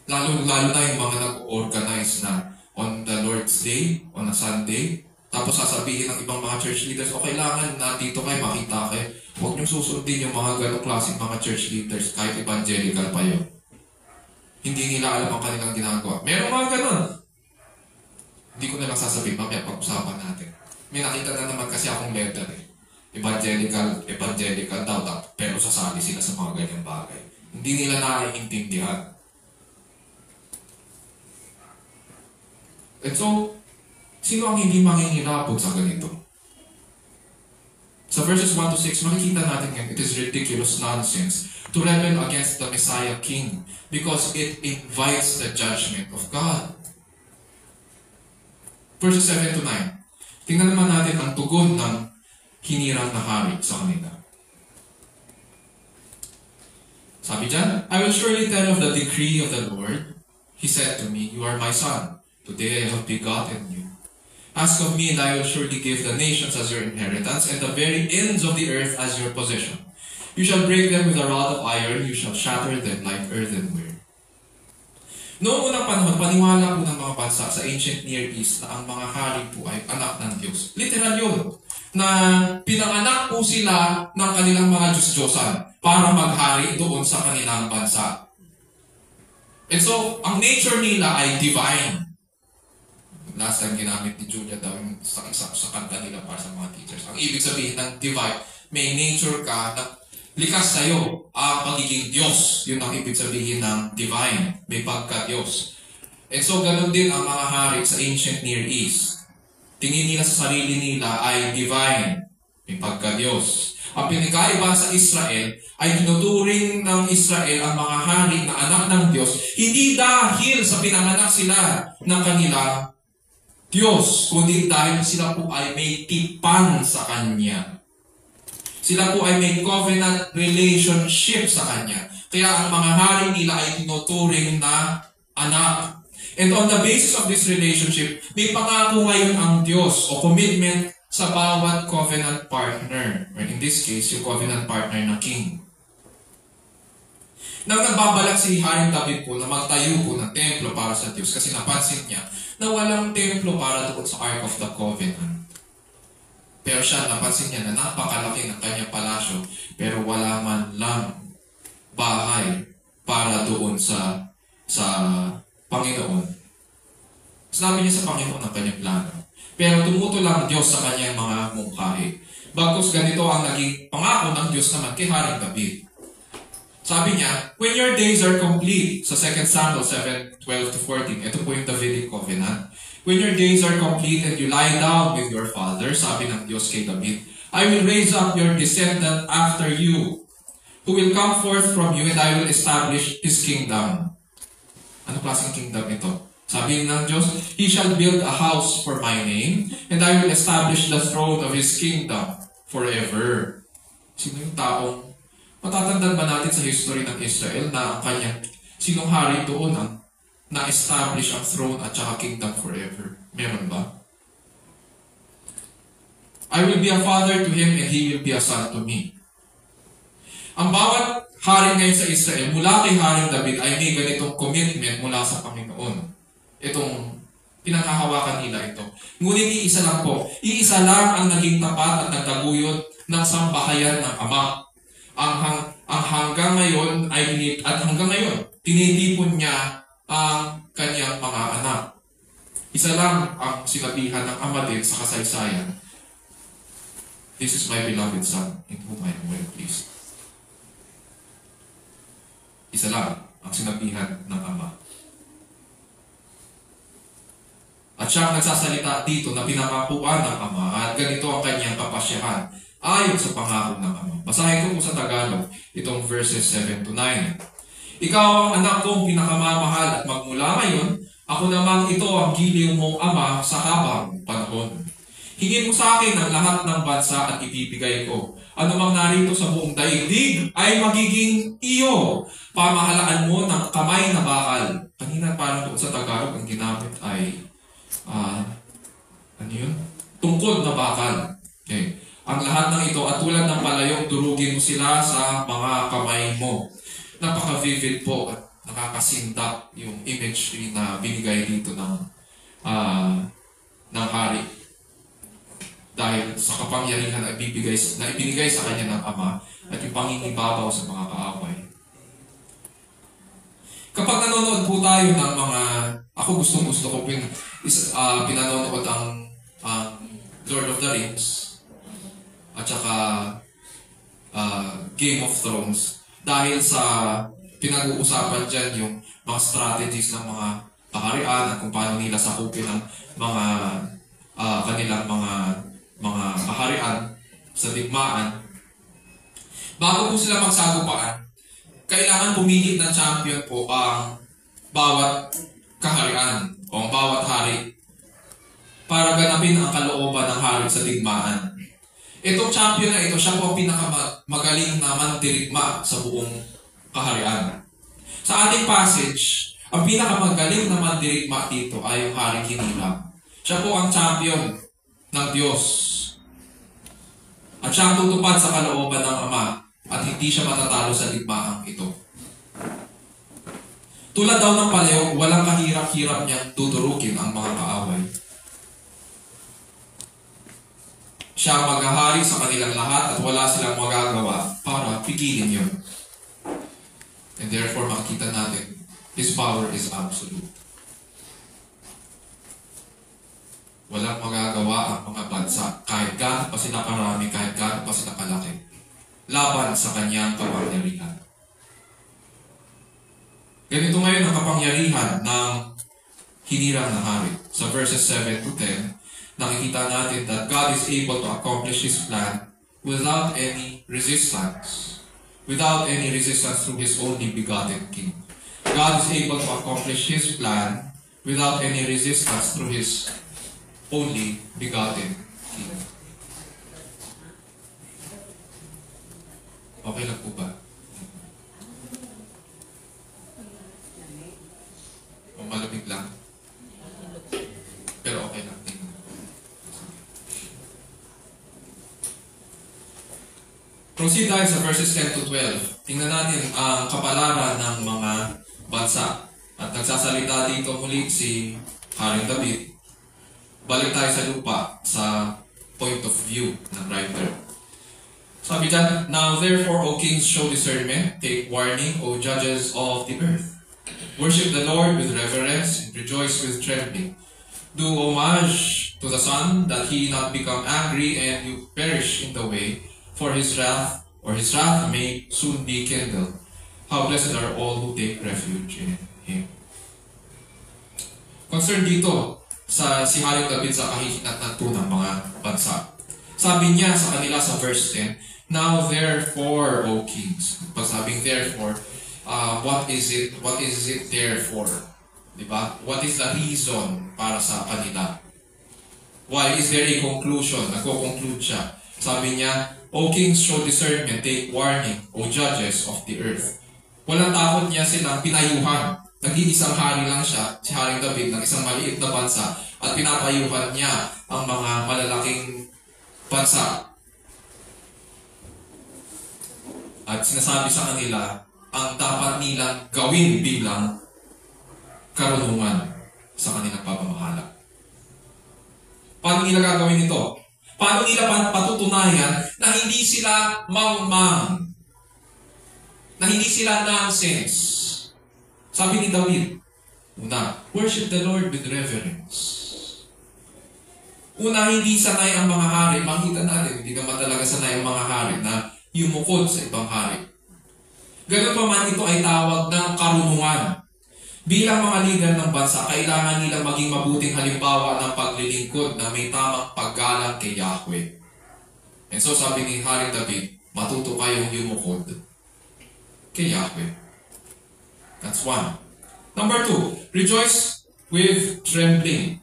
Lalo na yung mga nag-organize na on the Lord's Day, on a Sunday, tapos sasabihin ng ibang mga church leaders, o kailangan nandito kayo, makita kayo. Huwag niyong susundin yung mga ganong klaseng mga church leaders, kahit evangelical pa yun. Hindi nila alam ang kanilang ginagawa. Meron mga ganon. Hindi ko na lang sasabihin, mamaya pag-usapan natin. May nakita na naman kasi akong letter eh. Evangelical daw, pero sasali sila sa mga ganyang bagay. Hindi nila naiintindihan. And so, sino ang hindi manginginabog sa ganito? Sa verses 1 to 6, makikita natin yan, it is ridiculous nonsense to rebel against the Messiah King because it invites the judgment of God. Verses 7 to 9. Tingnan naman natin ang tugon ng hinirang na hari sa kanila. Sabi dyan, I will surely tell of the decree of the Lord. He said to me, you are my son. Today I have begotten you. Ask of me, and I will surely give the nations as your inheritance, and the very ends of the earth as your possession. You shall break them with a rod of iron, you shall shatter them like earthenware. Noong unang panahon, paniwala po ng mga bansa sa ancient Near East na ang mga hari po ay anak ng Diyos. Literal yun. Na pinanganak po sila ng kanilang mga Diyos-Diyosan para maghari doon sa kanilang bansa. And so, ang nature nila ay divine. Last time ginamit ni Julia daw yung sa kanta nila para sa mga teachers. Ang ibig sabihin ng divine, may nature ka na likas sa'yo ang pagiging Diyos. Yun ang ibig sabihin ng divine. May pagka-Diyos. And so, ganun din ang mga hari sa ancient Near East. Tingin nila sa sarili nila ay divine. May pagka-Diyos. Ang pinagkaiba sa Israel ay tinuturing ng Israel ang mga hari na anak ng Diyos hindi dahil sa pinanganak sila ng kanilang Diyos, kundi dahil sila po ay may tipan sa Kanya. Sila po ay may covenant relationship sa Kanya. Kaya ang mga hari nila ay tinuturing na anak. And on the basis of this relationship, may pangako ngayon ang Diyos o commitment sa bawat covenant partner. Or in this case, yung covenant partner na king. Nang nagbabalak si Haring David po na magtayo po ng templo para sa Diyos kasi napansin niya na walang templo para doon sa Ark of the Covenant. Pero siya, napansin niya na napakalaki ng kanyang palasyo, pero wala man lang bahay para doon sa Panginoon. Sinabi niya sa Panginoon ang kanyang plano. Pero tumuto lang Diyos sa kanyang mga mungkahi. Bagkus ganito ang naging pangako ng Diyos naman kay Haring David. Sabi niya, when your days are complete, sa 2 Samuel 7:12-14, ito po yung Davidic Covenant. When your days are complete and you lie down with your father, sabi ng Diyos kay David, I will raise up your descendant after you, who will come forth from you, and I will establish his kingdom. Ano klaseng kingdom ito? Sabi ng Diyos, he shall build a house for my name, and I will establish the throne of his kingdom forever. Sino yung taong matatandaan ba natin sa history ng Israel na ang kanyang sinong hari doon ang na-establish ang throne at saka kingdom forever? Meron ba? I will be a father to him and he will be a son to me. Ang bawat hari ngayon sa Israel, mula kay Haring David, ay may ganitong commitment mula sa Panginoon. Itong pinanghahawakan nila ito. Ngunit iisa lang po. Iisa lang ang naging tapat at nagtaguyod ng sambahayan ng Ama. Ang hanggang ngayon tinitipon niya ang kanyang mga anak. Isa lang ang sinabihan ng Ama din sa kasaysayan. This is my beloved Son, in whom I am well pleased. Isa lang ang sinabihan ng Ama. At siya ang nagsasalita dito na pinangakuan ng Ama at ganito ang kanyang kapasyahan ayon sa pangako ng Ama. Basahin ko po sa Tagalog itong verses 7-9. Ikaw ang anak kong pinakamamahal at magmula ngayon, ako namang ito ang giliw mong Ama sa habang panahon. Hingin mo sa akin ang lahat ng bansa at ibibigay ko. Ano mang narito sa buong daigdig ay magiging iyo. Pamahalaan mo ng kamay na bakal. Kanina parang doon sa Tagalog ang ginamit ay tungkod na bakal. Okay. Ang lahat ng ito at tulad ng palayok, durugin mo sila sa mga kamay mo. Napaka-vivid po at nakakasindak yung imagery na binigay dito ng hari. Dahil sa kapangyarihan na ibinigay sa kanya ng Ama at yung pangingibabaw sa mga kaaway. Kapag nanonood po tayo ng mga, ako gusto ko pinanonood ang Lord of the Rings at saka Game of Thrones dahil sa pinag-uusapan dyan yung mga strategies ng mga kaharian at kung paano nila sakupin ang mga kanilang mga kaharian sa digmaan. Bago po sila magsagupaan, kailangan pumili ng champion po ang bawat kaharian o ang bawat hari para ganapin ang kalooban ng hari sa digmaan. Itong champion na ito, siya po ang pinakamagaling na mandirigma sa buong kaharian. Sa ating passage, ang pinakamagaling na mandirigma dito ay yung Haring Hiniram. Siya po ang champion ng Diyos. At siya ang tutupad sa kalooban ng Ama at hindi siya matatalo sa digmaang ito. Tulad daw ng paleo, walang kahirap-hirap niyang tuturukin ang mga kaaway. Siya ang maghahari sa kanilang lahat at wala silang magagawa para pigilin yun. And therefore, makikita natin, His power is absolute. Walang magagawa ang mga bansa, kahit gaano pa sila karami, kahit gaano pa sila kalaki, laban sa kanyang kapangyarihan. Ganito ngayon ang kapangyarihan ng hinirang na hari. Sa verses 7 to 10, nakikita natin that God is able to accomplish His plan without any resistance. Without any resistance through His only begotten King. God is able to accomplish His plan without any resistance through His only begotten King. Okay lang po ba? O malamig lang? Pero okay lang. Proceed tayo sa verses 10 to 12. Tingnan natin ang kapalaran ng mga bansa. At nagsasalita dito muli si Haring David. Balik tayo sa lupa, sa point of view ng writer. Sabi dyan, "Now therefore, O kings, show discernment, take warning, O judges of the earth. Worship the Lord with reverence, and rejoice with trembling. Do homage to the Son, that he not become angry and you perish in the way, for his wrath may soon be kindled. How blessed are all who take refuge in him." Concern dito sa si Haring David sa kahihinatnan ng mga bansa. Sabi niya sa kanila sa verse 10, "Now therefore, O kings." Pag sabing therefore, what is it there for? Diba? What is the reason para sa kanila? Why is there a conclusion? Nagko-conclude siya. Sabi niya, "O kings, show discernment, take warning, O judges of the earth." Walang takot niya silang pinayuhan. Nag-iisang hari lang siya, si Haring David, ng isang maliit na bansa, at pinapayuhan niya ang mga malalaking bansa. At sinasabi sa kanila ang dapat nilang gawin bilang karunungan sa kanilang pamamahala. Paano nila gagawin ito? Paano nila patutunayan na hindi sila mangmang? Na hindi sila nonsense? Sabi ni David, una, worship the Lord with reverence. Una, hindi sanay ang mga hari. Makita natin, hindi naman talaga sanay ang mga hari na yumukod sa ibang hari. Ganun pa man, ito ay tawag ng karunungan. Bilang mga lider ng bansa, kailangan nila maging mabuting halimbawa ng paglilingkod na may tamang paggalang kay Yahweh. And so sabi ni Haring David, matuto kayong yumukod kay Yahweh. That's one. Number 2, rejoice with trembling.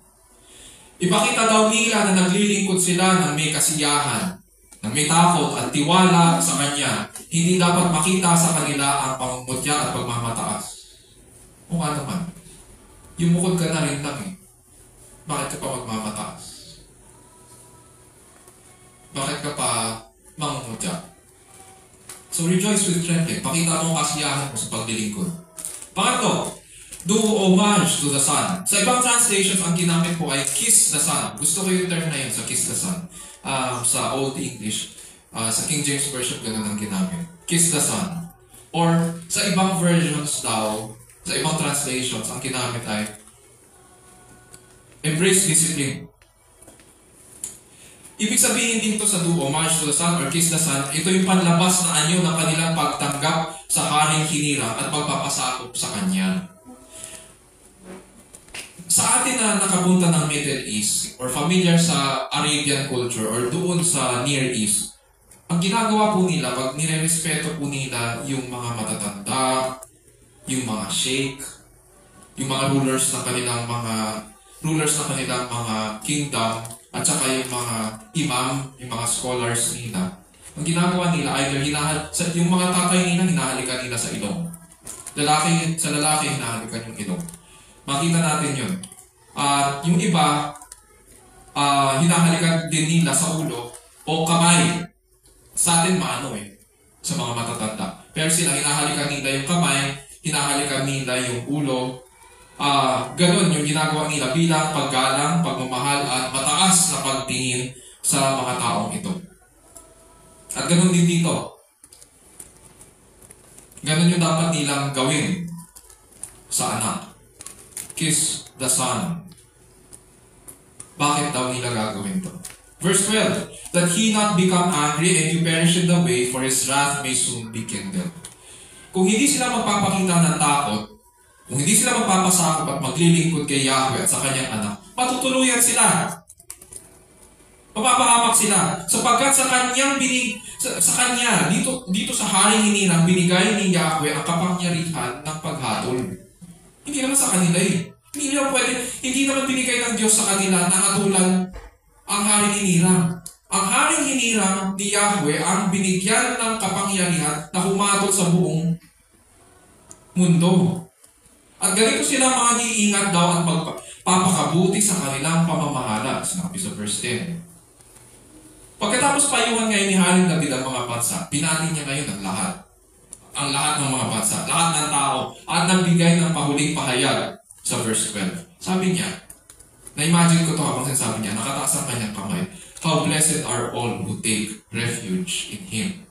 Ipakita daw nila na naglilingkod sila ng may kasiyahan, ng may takot at tiwala sa Kanya. Hindi dapat makita sa kanila ang pangungutya at pagmamataas. O nga naman, yumukod ka na rin lang eh. Bakit ka pa magmamataas? Bakit ka pa mangungutya? So rejoice with trembling. Pakita mo ang kasiyahan mo sa paglilingkod. Pangatlo, do homage to the Son. Sa ibang translations, ang ginamit po ay kiss the Son. Gusto ko yung term na yun sa kiss the Son. Sa Old English, sa King James Version, ganun ang ginamit. Kiss the Son. Or sa ibang versions daw, sa ibang translations, ang ginamit ay embrace discipline. Ibig sabihin dito sa do homage to the Son or kiss the Son, ito yung panlabas na anyo ng kanilang pagtanggap sa haring hinirang at pagpapasakop sa Kanya. Sa atin na nakapunta ng Middle East or familiar sa Arabian culture or doon sa Near East, ang ginagawa po nila, pag nirerespeto po nila yung mga matatanda, yung mga sheikh, yung mga rulers ng kanilang mga kingdom, at saka yung mga imam, yung mga scholars nila. Ang ginagawa nila, either yung mga tatay nila, hinahalikan nila sa ilong. Sa lalaki, hinahalikan yung ilong. Makita natin yun. At yung iba, hinahalikan din nila sa ulo o kamay. Sa atin, sa mga matatanda. Pero sila, hinahalikan nila yung kamay, hinahalikan nila yung ulo. Ganon yung ginagawa nila bilang paggalang, pagmamahal at mataas na pagtingin sa mga taong ito. At ganon din dito. Ganon yung dapat nilang gawin sa anak. Kiss the son. Bakit daw nila gagawin to? Verse 12, that he not become angry and you perish in the way, for his wrath may soon be kindled. Kung hindi sila magpapakita ng takot, kung hindi sila magpapasakop at maglilingkod kay Yahweh at sa kanyang anak, matutuluyan sila. Mapapahamak sila. Sapagkat sa kanya, dito sa haring hinirang, binigay ni Yahweh ang kapangyarihan ng paghatol. Hindi naman sa kanila eh. Hindi naman binigay ng Diyos sa kanila na hatulan ang haring hinirang. Ang haring hinirang ni Yahweh ang binigyan ng kapangyarihan na humatol sa buong mundo. At ganito sila mga iingat daw at magpapakabuti sa kanilang pamamahala. Sinabi sa verse 10. Pagkatapos payuhan ngayon ni Haring David ang mga bansa, pinati niya ngayon ang lahat. Ang lahat ng mga bansa, lahat ng tao, at nagbigay ng pahuling pahayag sa verse 12. Sabi niya, na-imagine ko ito habang sinasabi niya, nakataas ang kanyang kamay, how blessed are all who take refuge in Him.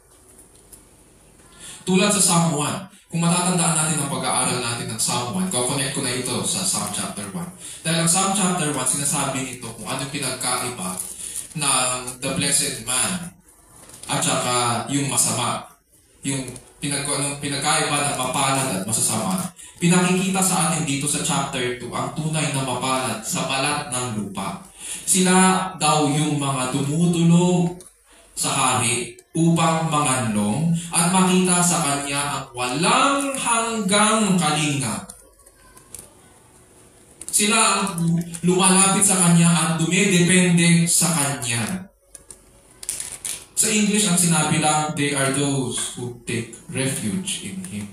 Tulad sa Psalm 1, kung matatandaan natin ang pag-aaral natin ng Psalm 1, connect ko na ito sa Psalm chapter 1. Dahil ang Psalm chapter 1, sinasabi nito kung ano pinagkaiba ng the blessed man at saka yung masama. Yung pinagkaiba ng mapalad at masasama. Pinakikita sa atin dito sa chapter 2 ang tunay na mapalad sa balat ng lupa. Sila daw yung mga tumutulog sa hari upang manganlong at makita sa kanya ang walang hanggang kalinga. Sila ang lumalapit sa kanya at dumidepende sa kanya. Sa English, ang sinabi lang, they are those who take refuge in Him.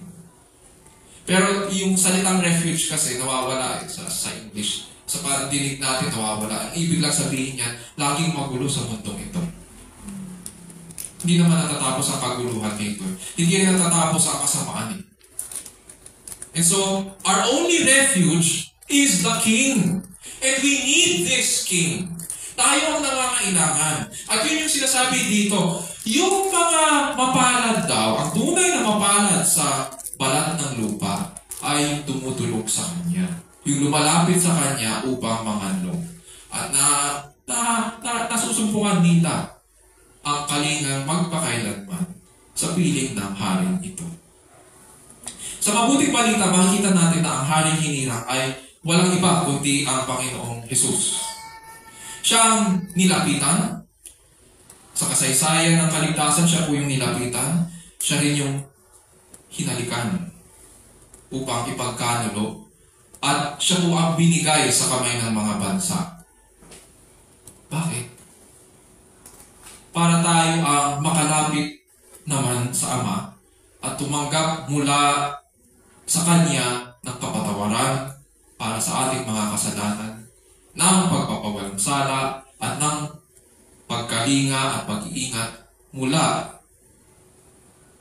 Pero yung salitang refuge kasi nawawala sa English. Sa pandinig natin nawawala. Ang ibig lang sabihin niyan, laging magulo sa mundong ito. Hindi naman natatapos ang kaguluhan dito. Hindi rin natatapos ang kasamaan. And so, our only refuge is the King. And we need this King. Tayo ang nangangailangan. At yun yung sinasabi dito, yung mga mapalad daw, ang tunay na mapalad sa balat ng lupa ay tumutulog sa Kanya. Yung lumalapit sa Kanya upang manganlong. At nasusumpungan nila ang kalingang magpakailanman sa piling ng haring ito. Sa mabuting balita, makikita natin na ang haring hinirang ay walang iba kundi ang Panginoong Jesus. Siya ang nilapitan. Sa kasaysayan ng kaligtasan, siya po yung nilapitan. Siya rin yung hinalikan upang ipagkanulo. At siya po ang binigay sa kamay ng mga bansa. Bakit? Para tayo ang makalapit naman sa Ama at tumanggap mula sa Kanya ng kapatawaran para sa ating mga kasalanan, ng pagpapawalang sala at ng pagkalinga at pag-iingat mula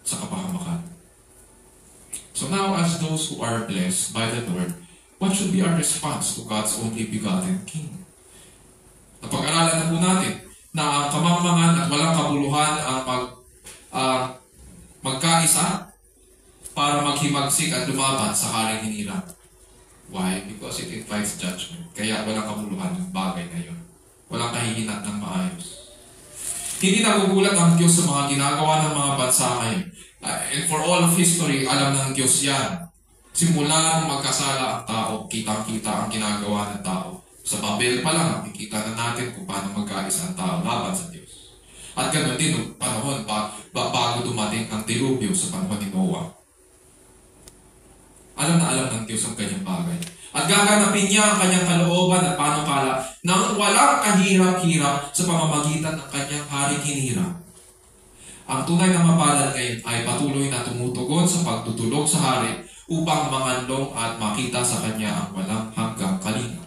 sa kapahamakan. So now, as those who are blessed by the Lord, what should be our response to God's only begotten King? Napag-aralan na po natin na ang kamangmangan at walang kabuluhan ang magkaisa para maghimagsik at lumaban sa haring hinirang. Why? Because it invites judgment. Kaya walang kabuluhan ng bagay na yun. Walang kahihinat ng maayos. Hindi nagugulat ang Diyos sa mga ginagawa ng mga bansa ngayon. And for all of history, alam ng Diyos yan. Simula nung magkasala ang tao, kitang-kita ang ginagawa ng tao. Sa Babel pa lang, makikita na natin kung paano magkaisa ang tao laban sa Diyos. At ganoon din nung panahon bago dumating ang dilubyo sa panahon ni Noah. Alam na alam ng Diyos ang kanyang bagay. At gaganapin niya ang kanyang kalooban at panukala nang walang kahirap-hirap sa pamamagitan ng kanyang haring hinirang. Ang tunay na mapalad ngayon ay patuloy na tumutugon sa pagtutulog sa hari upang manganlong at makita sa kanya ang walang hanggang kalinga.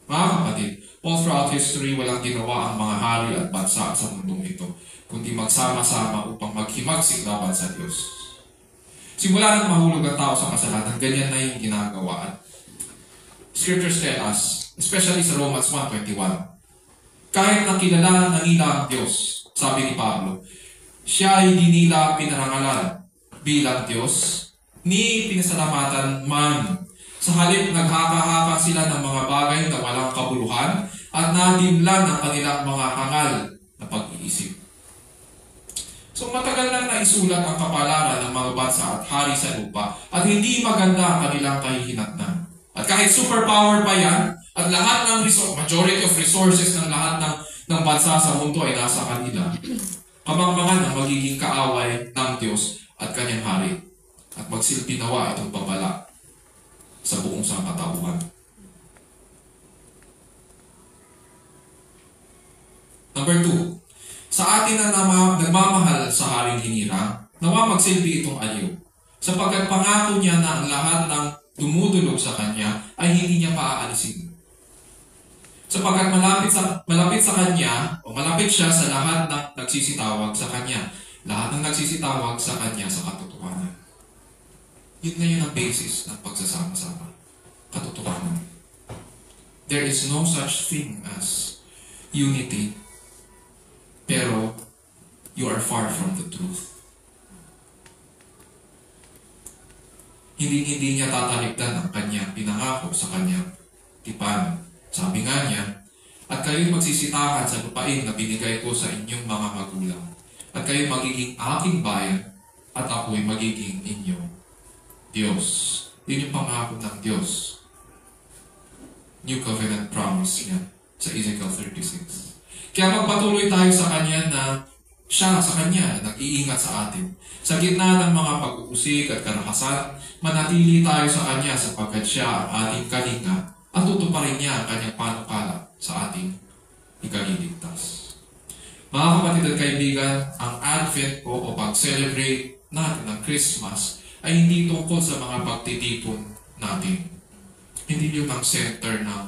Mga kapatid, all throughout history, walang ginawa ang mga hari at bansa sa mundong ito, kundi magsama-sama upang maghimagsik laban sa Diyos. Simula nang mahulog ang tao sa kasalanan, ganyan na yung ginagawa. Scriptures tell us, especially sa Romans 1:21, kahit na kilala na nila ang Diyos, sabi ni Pablo, siya ay di nila pinarangalan bilang Diyos, ni pinasalamatan man. Sa halip, naghaka-haka sila ng mga bagay na walang kabuluhan at nadimlan ang kanilang mga hangal na pag-iisip. So matagal nang naisulat ang kapalaran ng mga bansa at hari sa lupa at hindi maganda ang kanilang kahihinatnan. At kahit superpower pa yan, at lahat ng majority of resources ng lahat ng bansa sa mundo ay nasa kanila, kamangmangan ang magiging kaaway ng Diyos at kanyang hari at magsilbi nawa itong babala sa buong sangkatauhan. Number 2, sa atin na nagmamahal sa haring hinirang, nawa magsilbi itong aliw, sapagkat pangako niya na ang lahat ng dumudulog sa kanya ay hindi niya paaalisin. Sapagkat malapit sa kanya, o malapit siya sa lahat ng nagsisitawag sa kanya. Lahat ng nagsisitawag sa kanya sa katotohanan. Yun na yun ang basis ng pagsasama-sama. Katotohanan. There is no such thing as unity, pero you are far from the truth. Hindi niya tatalikdan ang kanyang pinangako sa kanyang tipan. Sabi nga niya, at kayo'y magsisitahan sa lupain na binigay ko sa inyong mga magulang. At kayo'y magiging aking bayan, at ako'y magiging inyong Diyos. Yun yung pangako ng Diyos. New Covenant promise niya sa Ezekiel 36. Kaya magpatuloy tayo sa Kanya na siya sa Kanya na nag-iingat sa atin. Sa gitna ng mga pag-uusig at karakasan, manatili tayo sa Kanya sapagkat siya ang ating kalinga at tutuparin niya ang Kanyang panukala sa ating ikaliligtas. Mga kapatid at kaibigan, ang Advent o pag-celebrate natin ng Christmas ay hindi tungkol sa mga pagtitipon natin. Hindi yun ang center ng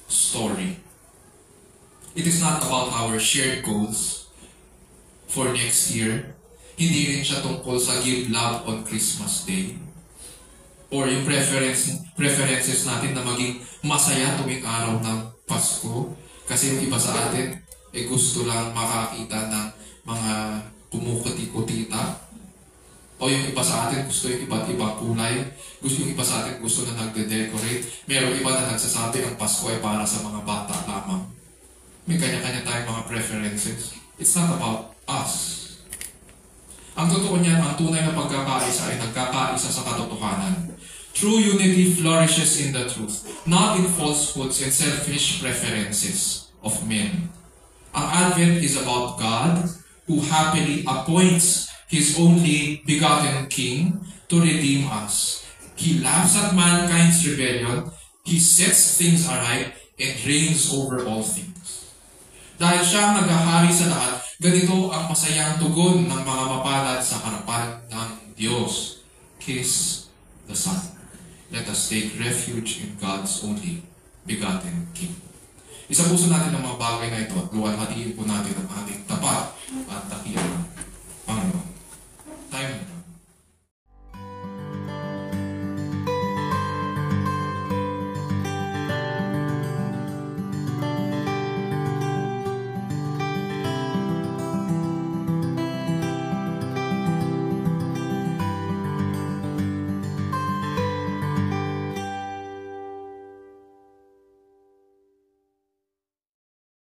story. It is not about our shared goals for next year. Hindi rin siya tungkol sa give love on Christmas Day. Or yung preferences natin na maging masaya tuwing araw ng Pasko. Kasi yung iba sa atin, gusto lang makakita ng mga kumukuti-kutita. O yung iba sa atin, gusto yung iba't ibang kulay. Yung iba sa atin, gusto na nagde-decorate. Meron iba na nagsasabi ang Pasko ay para sa mga bata lamang. May kanya-kanya tayong mga preferences. It's not about us. Ang totoo niyan, ang tunay na pagkakaisa ay nagkakaisa sa katotohanan. True unity flourishes in the truth, not in falsehoods and selfish preferences of men. Ang Advent is about God who happily appoints His only begotten King to redeem us. He laughs at mankind's rebellion, He sets things aright, and reigns over all things. Dahil siya ang naghahari sa lahat, ganito ang masayang tugon ng mga mapalad sa harapan ng Diyos. Kiss the Son. Let us take refuge in God's only begotten King. Isapuso natin ang mga bagay na ito at luwalhatiin po natin ang ating tapat at takiyan